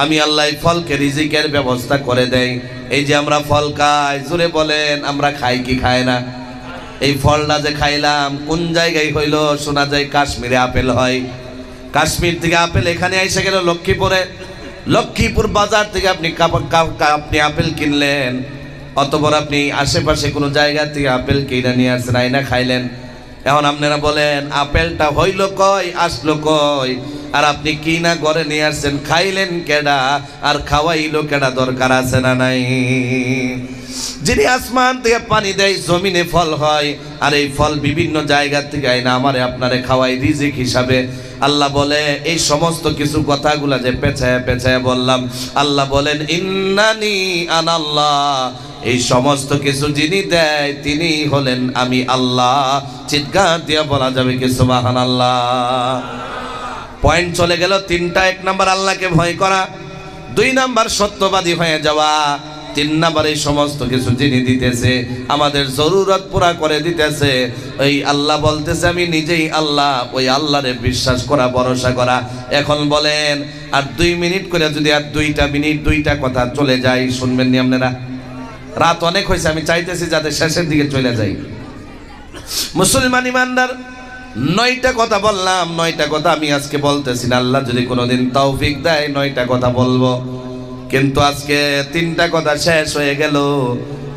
আমি আল্লাহ ফলকে রিজিকের ব্যবস্থা করে দেই। এই যে আমরা ফল খাই, জোরে বলেন আমরা খাই কি খাই না? এই ফলটা যে খাইলাম কোন জায়গায় হইল? শোনা যায় কাশ্মীরে আপেল হয়। কাশ্মীর থেকে আপেল এখানে এসে গেল লক্ষ্মীপুরে। লক্ষ্মীপুর বাজার থেকে আপনি আপেল কিনলেন, অতঃপর আপনি আশেপাশে কোনো জায়গা থেকে আপেল কিনে নিয়ে আসছেন, আইনা খাইলেন। এখন আপনারা বলেন আপেলটা হইল কই, আসলো কই? আর আপনি কি না ঘরে নিয়ে আসছেন, খাইলেন কেডা আর খাওয়াইলো কেডা? দরকার আছে না নাই? যিনি আসমান থেকে পানি দেয়, জমিনে ফল হয়, আর এই ফল বিভিন্ন জায়গা থেকে আইনা আমারে আপনারে খাওয়াই রিজিক হিসাবে। আল্লাহ বলে এই সমস্ত কিছু কথাগুলা যে পেছায় পেছায় বললাম, আল্লাহ বলেন ইন্নানি আনাল্লাহ, এই সমস্ত কিছু যিনি দেয় তিনি হলেন আমি আল্লাহ। চিৎকার দিয়ে বলা যাবে কি সুবহানাল্লাহ? পয়েন্ট চলে গেল তিনটা। 1 নাম্বার আল্লাহকে ভয় করা, 2 নাম্বার সত্যবাদী হয়ে যাওয়া, 3 নাম্বার এই সমস্ত কিছু যিনি দিতেছে আমাদের জরুরত পুরা করে দিতেছে, ওই আল্লাহ বলতেছে আমি নিজেই আল্লাহ, ওই আল্লাহরে বিশ্বাস করা, ভরসা করা। এখন বলেন আর 2 মিনিট করে যদি আর 2টা মিনিট 2টা কথা চলে যায়, শুনবেন নি আপনারা? রাত অনেক হয়েছে, আমি চাইতেছি যাতে শেষের দিকে চলে যাই। মুসলমান ইমানদার 9টা কথা বললাম, 9টা কথা আমি আজকে বলতেছি না, আল্লাহ যদি কোনোদিন তৌফিক দেয় 9টা কথা বলবো। কিন্তু আজকে 3টা কথা শেষ হয়ে গেল,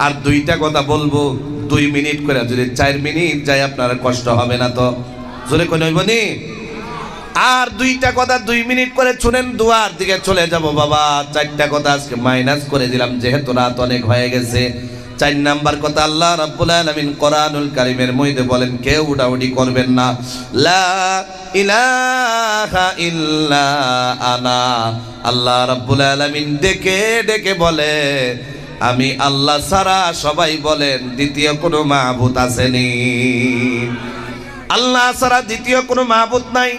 আর 2টা কথা বলবো। 2 মিনিট করে যদি 4 মিনিট যায় আপনার কষ্ট হবে না তো? জোরে কোন হইব নি? আর 2টা কথা 2 মিনিট করে শুনেন, দুয়ার দিকে চলে যাব বাবা। 4টা কথা আজকে মাইনাস করে দিলাম যেহেতু রাত অনেক হয়ে গেছে। 4 নাম্বার কথা, আল্লাহ রাব্বুল আলামিন কোরআনুল কারীমের মধ্যে বলেন কেউ উঠাউঠি করবেন না, লা ইলাহা ইল্লা আনা। আল্লাহ রাব্বুল আলামিন ডেকে ডেকে বলে আমি আল্লাহ ছাড়া, সবাই বলেন দ্বিতীয় কোনো মাবুদ আসেনি। আল্লাহ ছাড়া দ্বিতীয় কোনো মাবুদ নাই।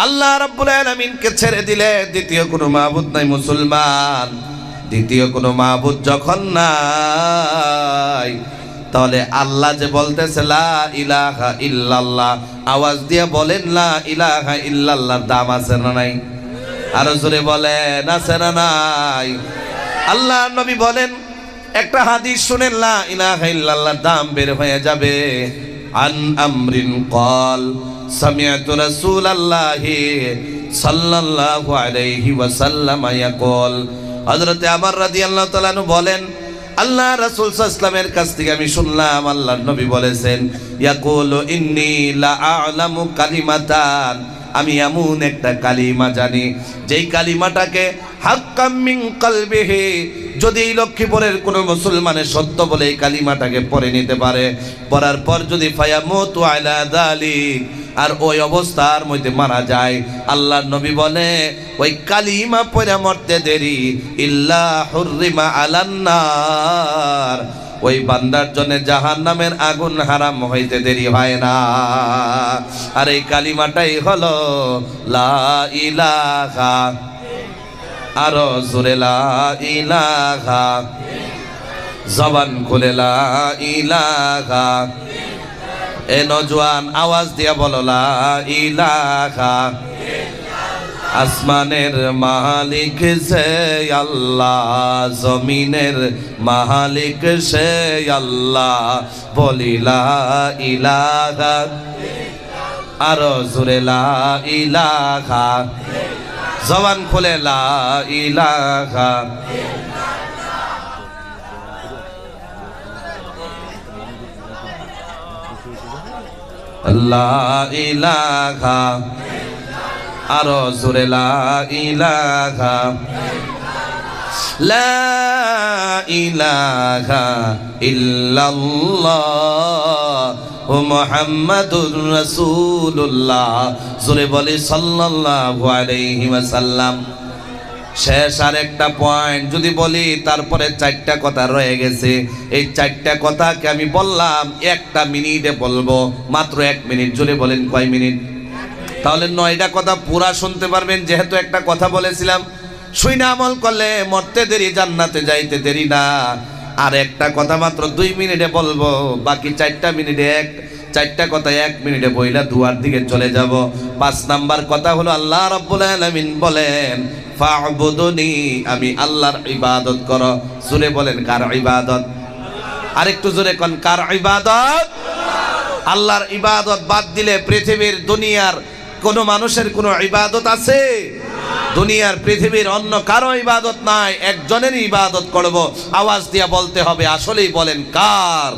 আল্লাহ রাব্বুল আলামিনকে ছেড়ে দিলে দ্বিতীয় কোনো মাবুদ নাই। মুসলমান, দ্বিতীয় কোনো মাবুদ যখন নাই, তাহলে আল্লাহ যে বলতেছে লা ইলাহা ইল্লাল্লাহ, আওয়াজ দিয়ে বলেন লা ইলাহা ইল্লাল্লাহর দাম আছে না নাই? আরো জোরে বলেন আছে না নাই? আল্লাহ নবী বলেন, একটা হাদিস শুনেন, লা ইলাহা ইল্লাল্লাহর দাম বের হয়ে যাবে। আন আমরিন ক্বাল সামিআতু রাসূলাল্লাহি সাল্লাল্লাহু আলাইহি ওয়াসাল্লাম ইয়াকুল, হযরতে ওমর রাদিয়াল্লাহু তাআলা আনহু বলেন, আল্লাহ রাসূল সাল্লাল্লাহু আলাইহি ওয়াসাল্লামের কাছ থেকে আমি শুনলাম, আল্লাহর নবী বলেছেন, ইয়াকুলু ইন্নী লা আ'লামু কালিমাতান, আমি এমন একটা কালিমা জানি যেই কালিমাটাকে হাক্কাম মিন কলবিহি, যদি লক্ষ্মীপুরের কোন মুসলমানের সত্য বলে এই কালিমাটাকে পড়ে নিতে পারে, পড়ার পর যদি ফায়ামুতু আলা যালিক, আর ওই অবস্থার মধ্যে মারা যায়, আল্লাহর নবী বলে ওই কালিমা পড়ে মরতে দেরি, ইল্লা হুররিমা আলান নার, ওই বান্দার জন্য জাহান্নামের আগুন হারাম হইতে দেরি হয় না। আর এই কালিমাটাই হলো লা ইলাহা, আরো জোরে লা ইলাহা, জবান খুলে লা ইলাহা। এ নওজোয়ান আওয়াজ দিয়া বলো লা ইলাহা। আসমানের মালিক সে আল্লাহ, জমিনের মালিক সে আল্লাহ, বলি লা ইলাহা, আরো জোরে লা ইলাহা, জবান খুলে লা ইলাহা। লা ইলাহা, আরো জোরে লা ইলাহা, লা ইলাহা ইল্লাল্লাহু মুহাম্মাদুর রাসূলুল্লাহ, জোরে বলি সাল্লাল্লাহু আলাইহি ওয়াসাল্লাম। শেষ আর একটা পয়েন্ট যদি বলি, তারপরে 4টা কথা রয়ে গেছে। এই 4টা কথাকে আমি বললাম 1টা মিনিটে বলবো, মাত্র 1 মিনিট। জোরে বলেন কয় মিনিট? তাহলে 9টা কথা পুরা শুনতে পারবেন, যেহেতু একটা কথা বলেছিলাম। শুনে আমল করলে মরতে দেরি, জান্নাতে যাইতে দেরি না। আর একটা কথা মাত্র 2 মিনিটে বলবো, বাকি 4টা মিনিটে চারটা কথা 1 মিনিটে বইলা দুয়ার দিকে চলে যাব। 5 নাম্বার কথা হলো আল্লাহ রাব্বুল আলামিন বলেন ফা'বুদুনি, আমি আল্লাহর ইবাদত করো। জোরে বলেন কার ইবাদত? আরেকটু জোরে কোন কার ইবাদত? আল্লাহর ইবাদত বাদ দিলে পৃথিবীর দুনিয়ার কোন মানুষের কোন ইবাদত আছে? দুনিয়ার পৃথিবীর অন্য কারো ইবাদত নাই, একজনেরই ইবাদত করব। আওয়াজ দিয়া বলতে হবে, আসলেই বলেন কার?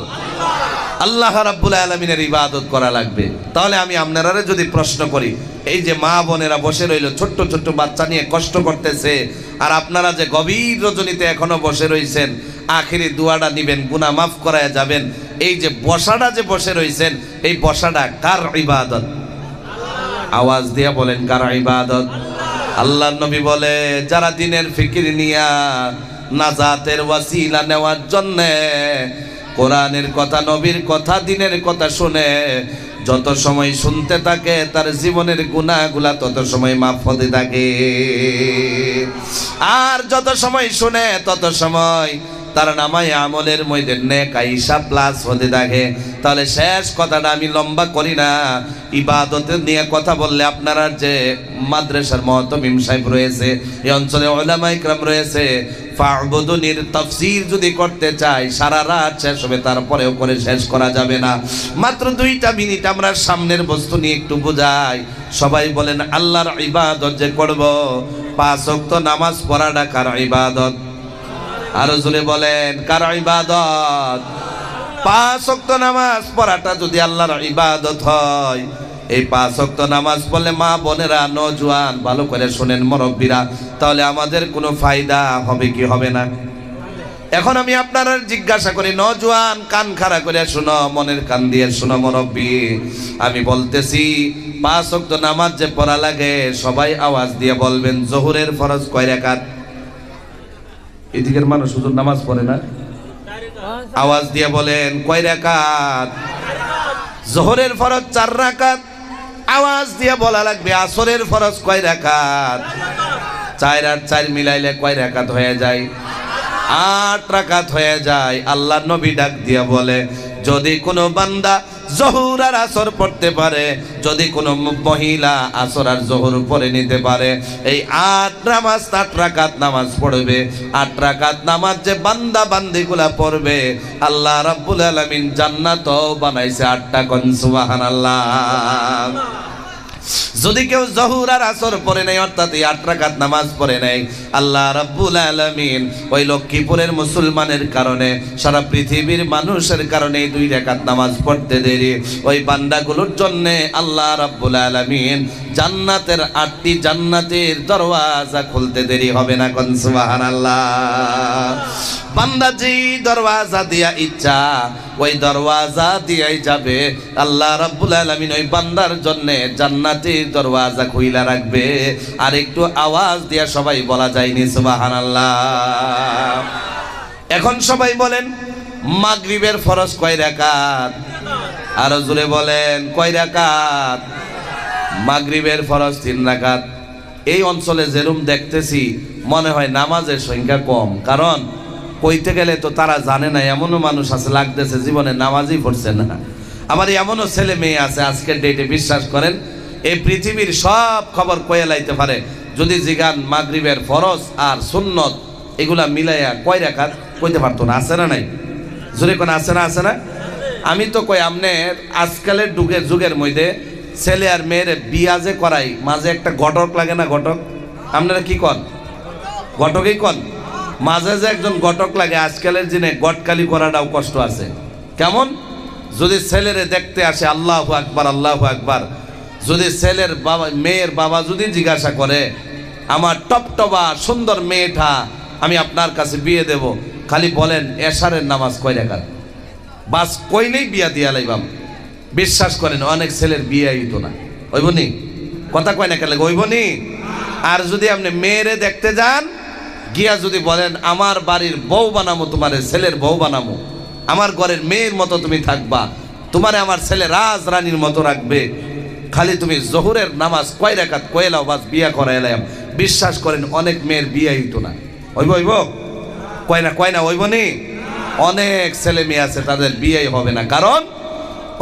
আল্লাহ রাব্বুল আলামিনের ইবাদত করা লাগবে। তাহলে আমি আপনারা যদি প্রশ্ন করি, এই যে মা বোনেরা বসে রইল, ছোট্ট ছোট্ট বাচ্চা নিয়ে কষ্ট করতেছে, আর আপনারা যে গভীর রজনীতে এখনো বসে রইছেন, আখিরি দুয়াটা নিবেন, গুনাহ মাফ করায় যাবেন, এই যে বসাটা যে বসে রইছেন, এই বসাটা কার ইবাদত? আওয়াজ দিয়া বলেন কার ইবাদত? আল্লাহর নবী বলে, যারা দিনের ফিকির নিয়া নাজাতের ওয়াসিলা নেওয়ার জন্য কোরআনের কথা, নবীর কথা, দিনের কথা শুনে যত সময় শুনতে থাকে, তার জীবনের গুনাহগুলা তত সময় মাফ হতে থাকে। আর যত সময় শুনে তত সময় তার নামায় আমলের মধ্যে নেক আইসা প্লাস হতে থাকে। তাহলে শেষ কথাটা আমি লম্বা করি না, ইবাদতের নিয়ে কথা বললে আপনারা যে মাদ্রাসার মুহতামিম সাহেব রয়েছে, এই অঞ্চলে উলামা ইকরাম রয়েছে, ফা'বুদুনির তাফসীর যদি করতে চাই সারা রাত শেষ হবে, তারপরেও করে শেষ করা যাবে না। মাত্র 2টা মিনিট আমরা সামনের বস্তু নিয়ে একটু বোঝাই। সবাই বলেন আল্লাহর ইবাদত যে করব, 5 ওয়াক্ত নামাজ পড়াটা কার ইবাদত? আরো জোরে বলেন কার ইবাদত? 5 ওয়াক্ত নামাজ পড়াটা যদি আল্লাহর ইবাদত হয়, এই 5 ওয়াক্ত নামাজ পড়লে মা বোনেরা, নওজোয়ান ভালো করে শুনেন, মুরব্বীরা, তাহলে আমাদের কোনো ফায়দা হবে কি হবে না? এখন আমি আপনারা জিজ্ঞাসা করি, নওজোয়ান কান খাড়া করে শুনো, মনের কান দিয়ে শুনো, মুরব্বী আমি বলতেছি, 5 ওয়াক্ত নামাজ যে পড়া লাগে, সবাই আওয়াজ দিয়ে বলবেন জোহরের ফরজ কয় রাকাত? এদিকের মানুষ হুজুর নামাজ পড়ে না, আওয়াজ দিয়ে বলেন কয় রাকাত? জোহরের ফরজ 4 রাকাত। আওয়াজ দিয়ে বলা লাগবে আসরের ফরজ কয় রাকাত? 4 আর 4 মিলাইলে কয় রাকাত হয়ে যায়? 8 রাকাত হয়ে যায়। আল্লাহ নবী ডাক দিয়া বলে, যদি কোনো বান্দা জোহর আর আসর পড়তে পারে, যদি কোনো মহিলা আসর আর জোহর পড়ে নিতে পারে, এই 8 রাকাত নামাজ পড়বে। 8 রাকাত নামাজ যে বান্দা বান্দিগুলা পড়বে, আল্লাহ রাব্বুল আলামিন জান্নাতও বানাইছে 8টা। কোন সুবহানাল্লাহ। যদি কেউ জোহর আর আসর পড়ে নাই, অর্থাৎ 8 রাকাত নামাজ পড়ে নাই, আল্লাহ রাব্বুল আলামিন ওই লক্ষ্মীপুরের মুসলমানের কারণে, সারা পৃথিবীর মানুষের কারণে 2 রাকাত নামাজ পড়তে দেরি, ওই বান্দাগুলোর জন্য আল্লাহ রাব্বুল আলামিন জান্নাতের 8টি জান্নাতের দরওয়াজা খুলতে দেরি হবে না। কোন সুবহানাল্লাহ। বান্দা যেই দরওয়াজা দিয়া ইচ্ছা ওই দরওয়াজা দিয়াই যাবে। আল্লাহ রাব্বুল আলামিন ওই বান্দার জন্য জান্নাতের দরওয়াজা খুইলা রাখবে। আর একটু আওয়াজ দিয়া সবাই বলা যায়নি সুবহানাল্লাহ। এখন সবাই বলেন মাগরিবের ফরজ কয় রাকাত? আরো জোরে বলেন কয় রাকাত? মাগরিবের ফরজ 3 রাকাত। এই অঞ্চলে যেরকম দেখতেছি মনে হয় নামাজের সংখ্যা কম, কারণ কইতে গেলে তো তারা জানে না, এমনও মানুষ আছে লাগতেছে জীবনে নামাজই পড়ছে না। আমার এমনও ছেলে মেয়ে আছে আজকের ডেটে, বিশ্বাস করেন এই পৃথিবীর সব খবর কয়ে লাইতে পারে, যদি জিগান মাগরিবের ফরজ আর সুন্নত এগুলা মিলাইয়া কয় রাকাত কইতে পারতো না। আছে না নাই? জোরে কোন আছে না? আছে না? আমি তো কই আমনে আজকালের যুগের মধ্যে ছেলে আর মেয়ের বিয়া যে করাই, মাঝে একটা ঘটক লাগে না? ঘটক আপনারা কি কন? ঘটকই কন। মাঝে যে একজন ঘটক লাগে, আজকালের দিনে গটকালি করাটাও কষ্ট আছে। কেমন? যদি ছেলেরে দেখতে আসে, আল্লাহু আকবার আল্লাহু আকবার, যদি ছেলের বাবা মেয়ের বাবা যদি জিজ্ঞাসা করে আমার টপটপা সুন্দর মেয়েটা আমি আপনার কাছে বিয়ে দেব, খালি বলেন এশারের নামাজ কয় রাকাত, বাস কইলেই বিয়া দিয়া লাইবাম। বিশ্বাস করেন অনেক ছেলের বিয়ে হইতো না। হইবনি? কথা কয় না কেন? হইবনি? আর যদি আপনি মেয়েরে দেখতে যান, গিয়া যদি বলেন আমার বাড়ির বউ বানামো, তোমার ছেলের বউ বানামো, আমার ঘরের মেয়ের মতো তুমি থাকবা, তোমারে আমার ছেলে রাজ রানীর মতো রাখবে, খালি তুমি জোহরের নামাজ কয় রাকাত কইলাও, বাস বিয়া করাইলাম। বিশ্বাস করেন অনেক মেয়ের বিয়ে হইতো না। হইব? হইব? কয় না? কয় না? হইবনি? অনেক ছেলে মেয়ে আছে তাদের বিয়ে হবে না, কারণ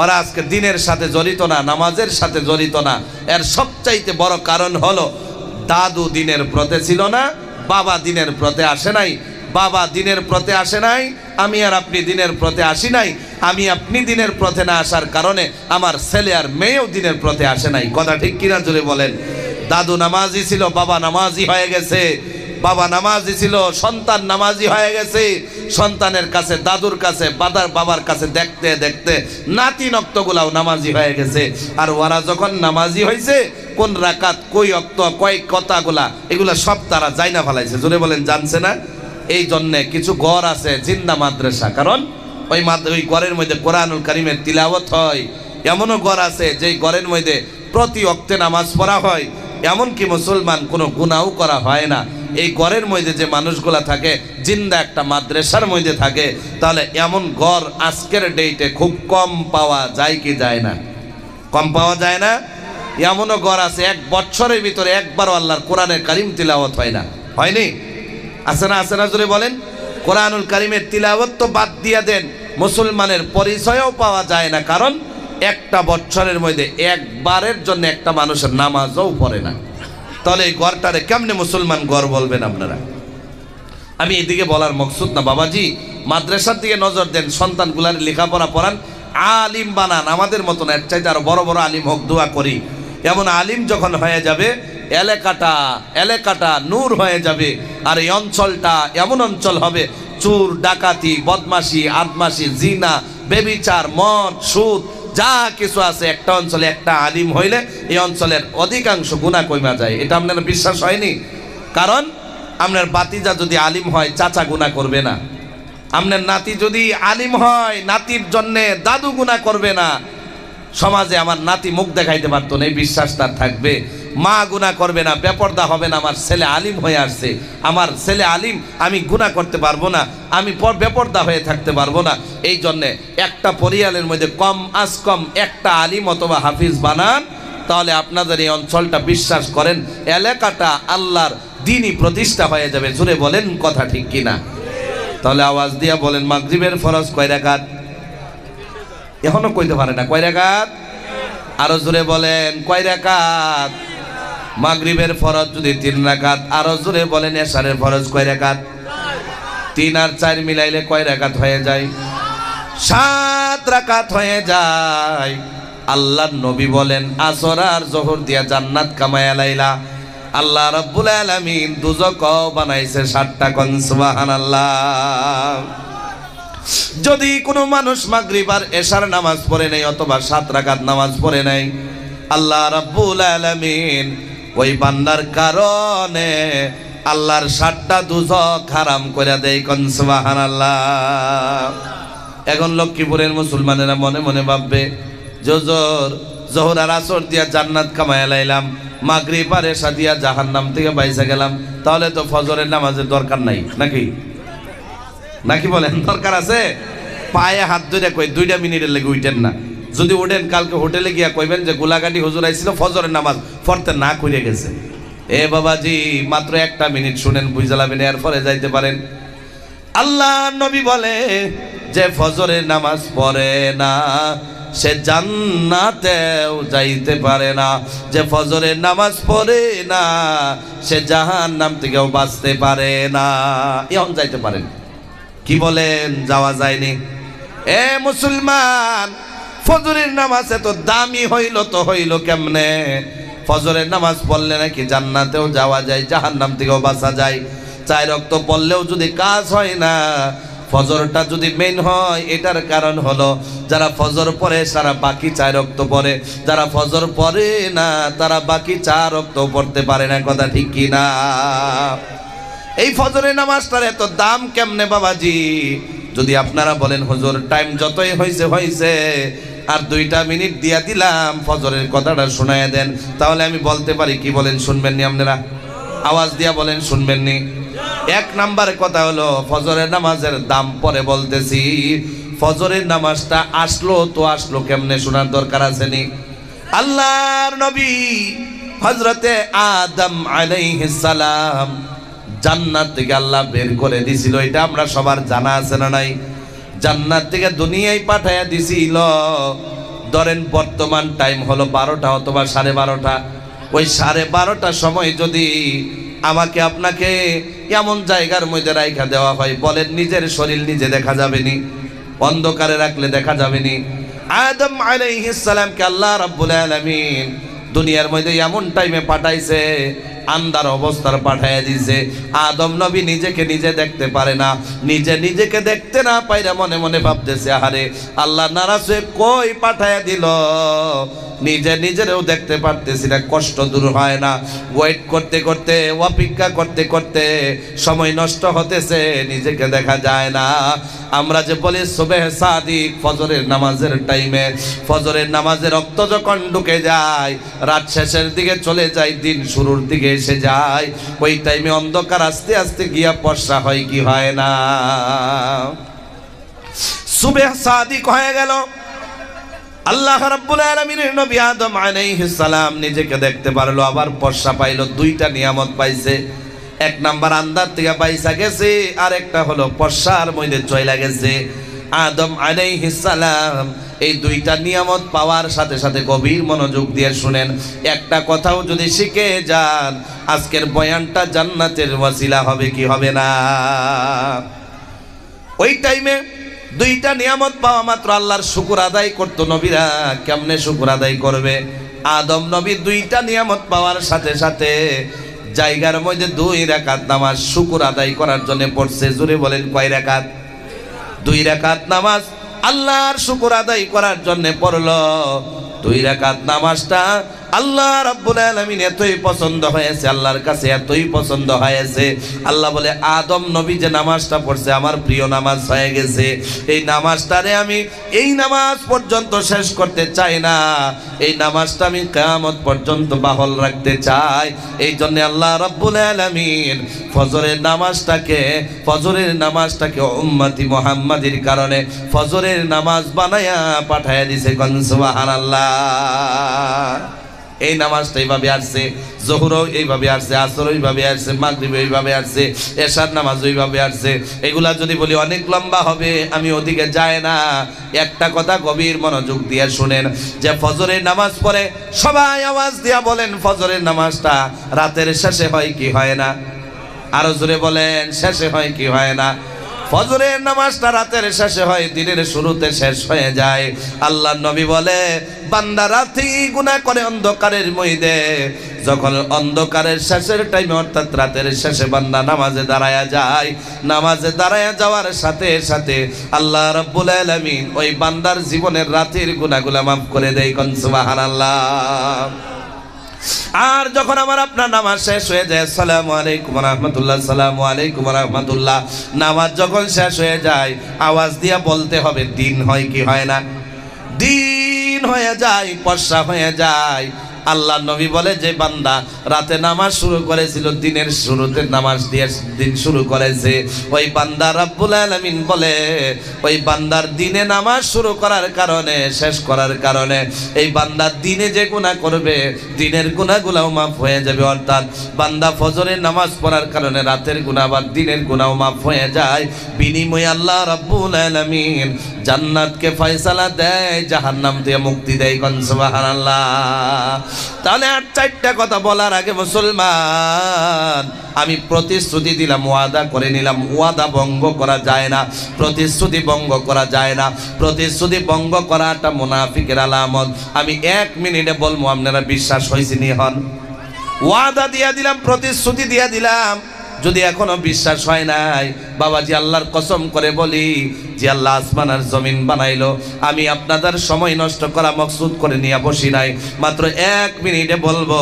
ওরা আজকে দিনের সাথে জড়িত না, নামাজের সাথে জড়িত না। এর সবচাইতে বড় কারণ হলো দাদু দিনের প্রতে ছিল না, বাবা দিনের প্রতে আসে নাই। বাবা দিনের প্রতে আসে নাই, আমি আর আপনি দিনের প্রতে আসি নাই। আমি আপনি দিনের প্রতে না আসার কারণে আমার ছেলে আর মেয়েও দিনের প্রতে আসে নাই। কথা ঠিক কিনা জোরে বলেন। দাদু নামাজি ছিল, বাবা নামাজি হয়ে গেছে। বাবা নামাজি ছিল, সন্তান নামাজি হয়ে গেছে। সন্তানের কাছে, দাদুর কাছে, বাবার কাছে দেখতে দেখতে নাতি নক্তগুলাও নামাজি হয়ে গেছে। আর ওরা যখন নামাজি হয়েছে, কোন রাকাত, কই অক্ত, কয় কথাগুলা, এগুলা সব তারা যাই না ফেলাইছে। জোরে বলেন, জানছে না? এই জন্যে কিছু ঘর আছে জিন্দা মাদ্রাসা, কারণ ওই ঘরের মধ্যে কোরআনুল কারীমের তিলাওয়াত হয়। এমনও ঘর আছে যেই ঘরের মধ্যে প্রতি ওয়াক্তে নামাজ পড়া হয়, এমনকি মুসলমান কোনো গুনাহও করা হয় না। এই ঘরের মধ্যে যে মানুষগুলা থাকে, জিন্দা একটা মাদ্রাসার মধ্যে থাকে, তাহলে এমন ঘর আজকের ডেটে খুব কম পাওয়া যায় কি যায় না? কম পাওয়া যায় না? এমনও ঘর আছে এক বছরের ভিতরে একবারও আল্লাহর কোরআনের কারীম তিলাওয়াত হয় না। হয়নি? আছে না? আছে না? জোরে বলেন। কোরআনুল কারীমের তিলাওয়াত তো বাদ দিয়া দেন, মুসলমানের পরিচয়ও পাওয়া যায় না, কারণ একটা বছরের মধ্যে একবারের জন্য একটা মানুষের নামাজও পড়ে না। তাহলে এই ঘরটারে কেমনে মুসলমান ঘর বলবেন আপনারা? আমি এদিকে বলার মকসুদ না, বাবাজি মাদ্রাসার দিকে নজর দেন, সন্তানগুলার লেখাপড়া পড়ান, আলিম বানান। আমাদের মতন এর চাইতে আরো বড় বড় আলিম হোক, দোয়া করি। এমন আলিম যখন হয়ে যাবে, এলাকাটা নূর হয়ে যাবে। আর এই অঞ্চলটা এমন অঞ্চল হবে, চুর, ডাকাতি, বদমাশি, আদমাশি, জিনা, বেবিচার, মদ, সুদ, যা কিছু আছে, একটা অঞ্চলে একটা আলিম হইলে এই অঞ্চলের অধিকাংশ গুনাহ কইমা যায়। এটা আপনার বিশ্বাস হয়নি? কারণ আপনার বাতিজা যদি আলিম হয়, চাচা গুনাহ করবে না। আপনার নাতি যদি আলিম হয়, নাতির জন্যে দাদু গুনাহ করবে না। সমাজে আমার নাতি মুখ দেখাইতে পারতো না, এই বিশ্বাস তার থাকবে। মা গুনাহ করবে না, বেপরদা হবে না, আমার ছেলে আলিম হয়ে আসছে, আমার ছেলে আলিম, আমি গুনাহ করতে পারবো না, আমি বেপরদা হয়ে থাকতে পারবো না। এই জন্যে একটা পরিয়ালের মধ্যে কম একটা আলিম অথবা হাফিজ বানান, তাহলে আপনাদের এই অঞ্চলটা বিশ্বাস করেন এলাকাটা আল্লাহর দ্বীনই প্রতিষ্ঠা হয়ে যাবে। জোরে বলেন, কথা ঠিক কিনা? তাহলে আওয়াজ দিয়া বলেন, মাগরিবের ফরজ কয় রাকাত? এখনো কইতে পারে না, কয় রাকাত? আরো জোরে বলেন, কয় রাকাত? মাগরিবের ফরজ যদি 3 রাকাত, আরো জোরে বলেন, এশারের ফরজ কয় রাকাত? 3 আর 4 মিলাইলে কয় রাকাত হয়ে যায়? 7 রাকাত হয়ে যায়। আল্লাহর নবী বলেন, আসর আর জোহর দিয়া জান্নাত কামায়া লাইলা। আল্লাহ রাব্বুল আলামিন দুজকও বানাইছে 7টা। কোন সুবহানাল্লাহ। যদি কোনো মানুষ মাগরিব আর এশার নামাজ পড়ে নাই, অথবা 7 রাকাত নামাজ পড়ে নাই, আল্লাহ রাব্বুল আলামিন ওই বান্দার কারণে আল্লাহর 7টা দুজক হারাম করে দেয়। কোন সুবহানাল্লাহ। এখন লক্ষ্মীপুরের মুসলমানেরা মনে মনে ভাববে, জোহর আর আসর দিয়া জান্নাত কামায়া লাইলাম, মাগরিব আর এশা দিয়া জাহান্নাম থেকে বাইসা গেলাম, তাহলে তো ফজরের নামাজের দরকার নাই, নাকি? নাকি বলেন? দরকার আছে? পায়ে হাত ধরে কই 2 মিনিটের লেগে উঠেন না। যদি উঠেন, কালকে হোটেলে গিয়া কইবেন যে গোলাঘাটি হুজুর আইছিল, ফজরের নামাজ পড়তে না করে গেছে। এ বাবাজি, মাত্র 1 মিনিট শুনেন, বুঝা যাবেন, এরপরে যাইতে পারেন। আল্লাহ নবী বলে, যে ফজরের নামাজ পড়ে না সে জান্নাতেও যাইতে পারে না, যে ফজরের নামাজ পড়ে না সে জাহান্নাম থেকেও বাঁচতে পারে না। এখন যাইতে পারেন? কি বলেন, যাওয়া যায়নি? এ মুসলমান, ফজরের নামাজ এত দামি হইল তো হইল কেমনে? ফজরের নামাজ পড়লে নাকি জান্নাতেও যাওয়া যায়, জাহান্নাম থেকেও বাঁচা যায়। 4 ওয়াক্ত পড়লেও যদি কাজ হয় না, ফজরটা যদি মেইন হয়, এটার কারণ হলো যারা ফজর পড়ে সারা বাকি 4 ওয়াক্ত পড়ে, যারা ফজর পড়ে না তারা বাকি 4 ওয়াক্ত পড়তে পারে না। কথা ঠিক কি না? এই ফজরের নামাজটার এত দাম কেমনে বাবাজি? যদি আপনারা বলেন, হুজুর টাইম যতই হয়েছে আর 2টা মিনিট দিয়া দিলাম, ফজরের কথাটা শোনায় দেন, তাহলে আমি বলতে পারি। কি বলেন, শুনবেননি আপনারা? আওয়াজ দিয়া বলেন, শুনবেননি? 1 নম্বরের কথা হলো ফজরের নামাজের দাম পরে বলতেছি। ফজরের নামাজটা আসলো কেমনে শোনার দরকার আছে নি? আল্লাহর নবী হযরতে আদম আলাইহিস সালাম জান্নাত থেকে আল্লাহ বের করে দিছিল, এটা আমরা সবার জানা আছে না নাই? জান্নাত থেকে দুনিয়ায় পাঠাইয়া দিছিল। ধরেন বর্তমান টাইম হলো 12টা অথবা 12:30, ওই 12:30টার সময় যদি আমাকে আপনাকে এমন জায়গার মধ্যে রাইখা দেওয়া হয়, বলেন নিজের শরীর নিজে দেখা যাবে নি? অন্ধকারে রাখলে দেখা যাবে নি? আদম আলাইহিস সালামকে আল্লাহ রাব্বুল আলামিন দুনিয়ার মধ্যে এমন টাইমে পাঠাইছে, আন্ধার অবস্থার পাঠাইয়া দিছে। আদম নবী নিজেকে নিজে দেখতে পারে না, নিজেকে দেখতে না পাইরা মনে মনে ভাবতেছে, আহারে আল্লাহ নারাজ হয়ে কই পাঠাইয়া দিল, নিজেরও দেখতে পারতেছি না, কষ্ট দূর হয় না। ওয়েট করতে করতে, অপেক্ষা করতে করতে সময় নষ্ট হতেছে, নিজেকে দেখা যায় না। আমরা যে বলি সুবহে সাদিক, ফজরের নামাজের টাইমে, ফজরের নামাজের রক্ত যখন ঢুকে যায়, রাত শেষের দিকে চলে যায়, দিন শুরুর দিকে এসে যায়, ওই টাইমে অন্ধকার আস্তে আস্তে গিয়া ফর্সা হয় কি হয় না? সুবহে সাদিক হয়ে গেল। আল্লাহ রাব্বুল আলামিনের নবী আদম আলাইহিস সালাম নিজেকে দেখতে পারলো, আবার ফর্সা পাইলো। দুইটা নিয়ামত পাইছে। এক নাম্বার আন্ধার থেকে পাইসা গেছে, আর একটা হলো ফর্সার মধ্যে চইলা গেছে। আদম আলাইহিস সালাম এই দুইটা নিয়ামত পাওয়ার সাথে সাথে গভীর মনোযোগ দিয়ে শুনেন, একটা কথাও যদি শিখে যান, আজকের বয়ানটা জান্নাতের ওয়াসিলা হবে কি হবে না? ওই টাইমে দুইটা নিয়ামত পাওয়া মাত্র আল্লাহর শুকর আদায় করতো নবীরা। কেমনে শুকর আদায় করবে? আদম নবী দুইটা নিয়ামত পাওয়ার সাথে সাথে জায়গার মধ্যে 2 রাকাত নামাজ শুকর আদায় করার জন্য পড়ছে। জোরে বলেন কয় রাকাত? 2 রাকাত নামাজ আল্লাহর শুকর আদায় করার জন্য পড়লো। 2 রাকাত নামাজটা আল্লাহ রাব্বুল আলামিন এতই পছন্দ হয়েছে, আল্লাহর কাছে এতই পছন্দ হয়েছে, আল্লাহ বলে আদম নবী যে নামাজটা পড়ছে আমার প্রিয় নামাজ হয়ে গেছে। এই নামাজটারে আমি এই নামাজ পর্যন্ত শেষ করতে চাই না, এই নামাজটা আমি কিয়ামত পর্যন্ত বাহল রাখতে চাই। এই জন্য আল্লাহ রাব্বুল আলামিন ফজরের নামাজটাকে উম্মতি মুহাম্মাদির কারণে ফজরের নামাজ বানায়া পাঠায়া দিয়েছে। সুবহানাল্লাহ। এই নামাজটা এইভাবে আসছে, জোহরও এইভাবে আসছে, আসর এইভাবে আসছে, মাগরিব এইভাবে আসছে, এশার নামাজ ওইভাবে আসছে। এগুলা যদি বলি অনেক লম্বা হবে, আমি ওদিকে যাই না। একটা কথা গভীর মনোযোগ দিয়ে শুনেন, যে ফজরের নামাজ পড়ে সবাই আওয়াজ দিয়া বলেন, ফজরের নামাজটা রাতের শেষে হয় কি হয় না? আরো জোরে বলেন, শেষে হয় কি হয় না? ফজরের নামাজটা রাতের শেষে হয়, দিনের শুরুতে শেষ হয়ে যায়। আল্লাহর নবী বলে, বান্দা রাতে গুনাহ করে অন্ধকারের মধ্যে, যখন অন্ধকারের শেষের টাইমে অর্থাৎ রাতের শেষে বান্দা নামাজে দাঁড়ায়া যায়, নামাজে দাঁড়ায়া যাওয়ার সাথে সাথে আল্লাহ রাব্বুল আলামিন ওই বান্দার জীবনের রাতের গুনাহগুলো মাফ করে দেয়। কোন সুবহানাল্লাহ। আর যখন আমার আপনার নামাজ শেষ হয়ে যায়, আসসালামু আলাইকুম ওয়া রাহমাতুল্লাহ, আসসালামু আলাইকুম ওয়া রাহমাতুল্লাহ, নামাজ যখন শেষ হয়ে যায়, আওয়াজ দিয়া বলতে হবে, দিন হয় কি হয় না? দিন হয়ে যায়, ফর্সা হয়ে যায়। আল্লাহ নবী বলে, যে বান্দা রাতে নামাজ শুরু করেছিল, দিনের শুরুতে নামাজ দিয়ে দিন শুরু করেছে, ওই বান্দা রাব্বুল আলামিন বলে, ওই বান্দার দিনে নামাজ শুরু করার কারণে, শেষ করার কারণে এই বান্দা দিনে যে গুনাহ করবে, দিনের গুনাহগুলোও মাফ হয়ে যাবে। অর্থাৎ বান্দা ফজরের নামাজ পড়ার কারণে রাতের গুনাহ বা দিনের গুনাহও মাফ হয়ে যায়। বিনিময়ে আল্লাহ রাব্বুল আলামিন জান্নাতকে ফয়সালা দেয়, জাহান্নাম থেকে মুক্তি দেয়। কোন সুবহানাল্লাহ। তাহলে আর 4টা কথা বলার আগে মুসলমান, আমি প্রতিশ্রুতি দিলাম, ওয়াদা করে নিলাম, ওয়াদা ভঙ্গ করা যায় না, প্রতিশ্রুতি ভঙ্গ করা যায় না। প্রতিশ্রুতি ভঙ্গ করাটা মুনাফিকের আলামত। আমি 1 মিনিটে বলবো, আপনারা বিশ্বাস হয়েছে নি? হন। ওয়াদা দিয়া দিলাম, প্রতিশ্রুতি দিয়া দিলাম, যদি এখনো বিশ্বাস হয় নাই, বাবাজি আল্লাহর কসম করে বলি, যে আল্লাহ আসমান আর জমিন বানাইলো, আমি আপনাদের সময় নষ্ট করা মকসুদ করে নিয়ে বসি নাই। মাত্র 1 মিনিটে বলবো,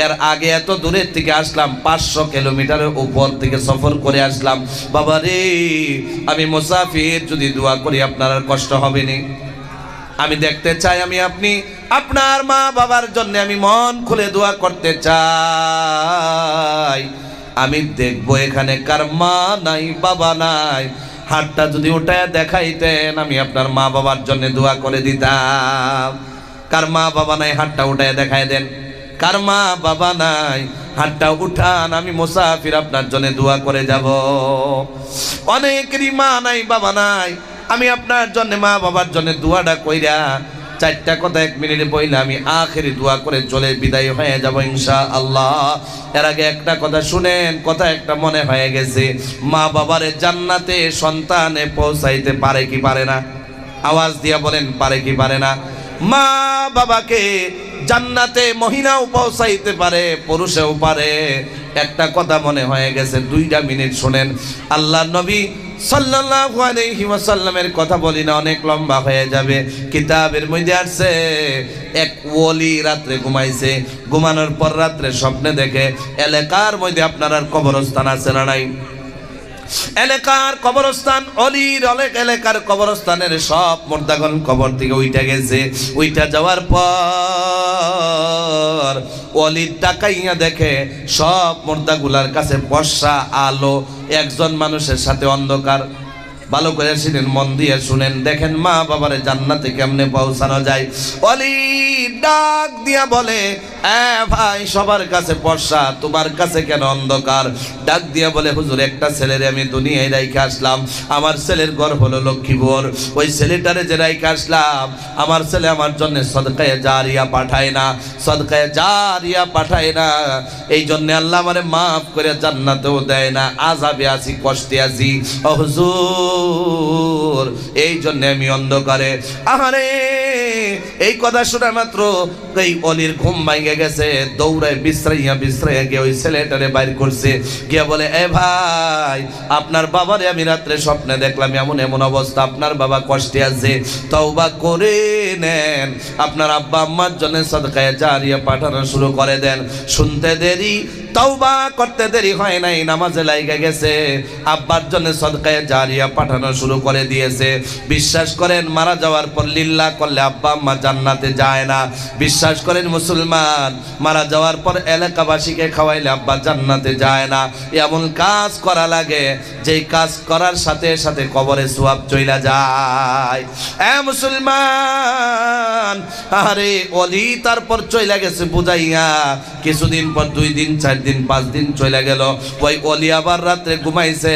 এর আগে এত দূরের থেকে আসলাম, 500 কিলোমিটারের উপর থেকে সফর করে আসলাম। বাবা রে, আমি মুসাফির, যদি দোয়া করি আপনার আর কষ্ট হবে না। আমি দেখতে চাই, আমি আপনি আপনার মা বাবার জন্য আমি মন খুলে দোয়া করতে চাই। আমি দেখবো এখানে কার মা নাই, বাবা নাই, হাতটা যদি উঠায় দেখাইতেন, আমি আপনার মা বাবার জন্য দোয়া করে দিতাম। কার মা বাবা নাই, হাতটা উঠায় দেখাই দেন। কার মা বাবা নাই, হাতটা উঠান, আমি মুসাফির আপনার জন্য দোয়া করে যাব। অনেকেরই মা নাই, বাবা নাই, আমি আপনার জন্য মা বাবার জন্য দোয়াটা কইরা চারটা কথা 1 মিনিটে বইলে আমি আখেরি দোয়া করে চলে বিদায় হয়ে যাব ইনশাআল্লাহ। এর আগে একটা কথা শুনেন, কথা একটা মনে হয়ে গেছে, মা বাবারে জান্নাতে সন্তানে পৌঁছাইতে পারে কি পারে না? আওয়াজ দিয়া বলেন, পারে কি পারে না? মা বাবাকে জান্নাতে মহিলাও পৌঁছাইতে পারে, পুরুষেও পারে। একটা কথা মনে হয়ে গেছে, 2টা মিনিট শুনেন। আল্লাহ নবী সাল্লাল্লাহু আলাইহি ওয়াসাল্লামের কথা বলি না, অনেক লম্বা হয়ে যাবে। কিতাবের মধ্যে আছে, এক ওলি রাত্রে ঘুমাইছে, ঘুমানোর পর রাত্রে স্বপ্নে দেখে এলাকার মধ্যে আপনার আর কবরস্থান আছে না নাই? এলাকার কবরস্থান, অলির অনেক এলাকার কবরস্থানের সব মুর্দাগণ কবর থেকে উইঠা গেছে। উইঠা যাওয়ার পর অলির তাকাইয়া দেখে সব মুর্দাগুলার কাছে বর্ষা আলো, একজন মানুষের সাথে অন্ধকার। ভালো করে শুনেন, মন দিয়ে শুনেন, দেখেন মা বাবারে জান্নাতে কেমনে পৌঁছানো যায়। অলি ডাক দিয়া বলে, ভাই সবার কাছে বর্ষা, তোমার কাছে কেন অন্ধকার? ডাক দিয়া বলে, হুজুর একটা ছেলের আমি দুনিয়ায় রাইখে আসলাম, আমার ছেলের ঘর হলো লক্ষ্মীপুর, ওই ছেলেটারে যে রাইখে আসলাম, আমার ছেলে আমার জন্য সদকায়ে জারিয়া পাঠায় না, সদকায়ে জারিয়া পাঠায় না, এই জন্য আল্লাহ আমারে মাফ করে জান্নাতেও দেয় না, আযাবে আছি, কষ্টে আছি। ও হুজুর, এই জন্য আমি অন্ধকারে। আহারে, এই কথা শোনা মাত্র এই অলির ঘুম ভাঙে গেছে, দৌড়ায় বিশ্রাইয়া গিয়ে ওই ছেলেটারে বাইর করছে, গিয়া বলে, ভাই আপনার বাবারে আমি রাত্রে স্বপ্নে দেখলাম এমন এমন অবস্থা, আপনার বাবা কষ্টে আছে, তওবা করে নেন, আপনার আব্বা আম্মার জন্য সদকায়ে জারিয়া পাঠানো শুরু করে দেন। শুনতে দেরি, তওবা করতে দেরি হয় নাই, নামাজে লাইগা গেছে, আব্বার জন্য সদকায়ে জারিয়া পাঠানো শুরু করে দিয়েছে। বিশ্বাস করেন, মারা যাওয়ার পর লিল্লাহ করলে আব্বা আম্মা জান্নাতে যায় না। বিশ্বাস করেন মুসলমান, মারা যাওয়ার পর এলাকাবাসীকে খাওয়াইলে আব্বা জান্নাতে যায় না। এমন কাজ করা লাগে যেই কাজ করার সাথে সাথে কবরে সওয়াব চইলা যায়। মুসলমান, আরে ওলি তারপর চইলা গেছে বুঝাইয়া, কিছুদিন পর 2 দিন 4 দিন 5 দিন চলে গেল। ওই ওলি আবার রাত্রে ঘুমাইছে,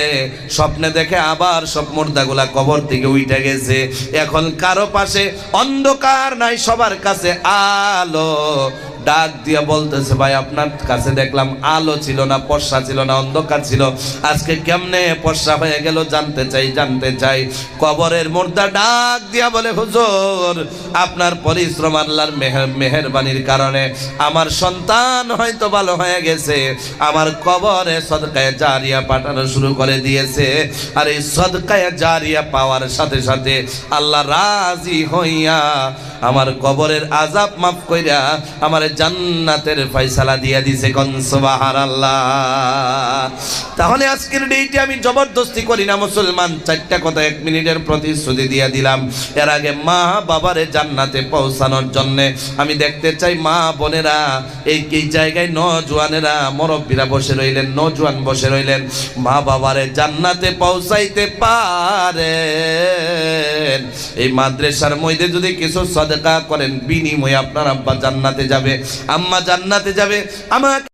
স্বপ্নে দেখে আবার সব মুর্দাগুলা কবর থেকে উঠে গেছে। এখন কারো পাশে অন্ধকার নাই, সবার কাছে আলো। ডাক দিয়া বলতেছে, ভাই আপনার কাছে দেখলাম আলো ছিল না, ফর্সা ছিল না, অন্ধকার ছিল, আজকে কেমনে ফর্সা হয়ে গেল জানতে চাই। কবরের মুর্দা ডাক দিয়া বলে, হুজুর আপনার পরিশ্রম, আল্লাহর মেহেরবানির কারণে আমার সন্তান হয়তো ভালো হয়ে গেছে, আমার কবরে সদকায়ে জারিয়া পাঠানো শুরু করে দিয়েছে। আর এই সদকায়ে জারিয়া পাওয়ার সাথে সাথে আল্লাহ রাজি হইয়া আমার কবরের আযাব মাফ কইরা আমার জান্নাতের ফয়সালা দিয়া দিছে। কোন সুবহানাল্লাহ। তাহলে আজকের ডেটে আমি জবরদস্তি করি না মুসলমান, 4টা কথা 1 মিনিটের প্রতিশ্রুতি দিয়া দিলাম। এর আগে মা বাবারে জান্নাতে পৌঁছানোর জন্য আমি দেখতে চাই মা বোনেরা এই জায়গায় নওজোয়ানেরা মুরব্বীরা বসে রইলেন, নওজোয়ান বসে রইলেন, মা বাবারে জান্নাতে পৌঁছাইতে পারে। এই মাদ্রাসার মধ্যে যদি কিছু সদকা করেন, বিনিময়ে আপনার আব্বা জান্নাতে যাবে, আম্মা জান্নাতে যাবে। আমাকে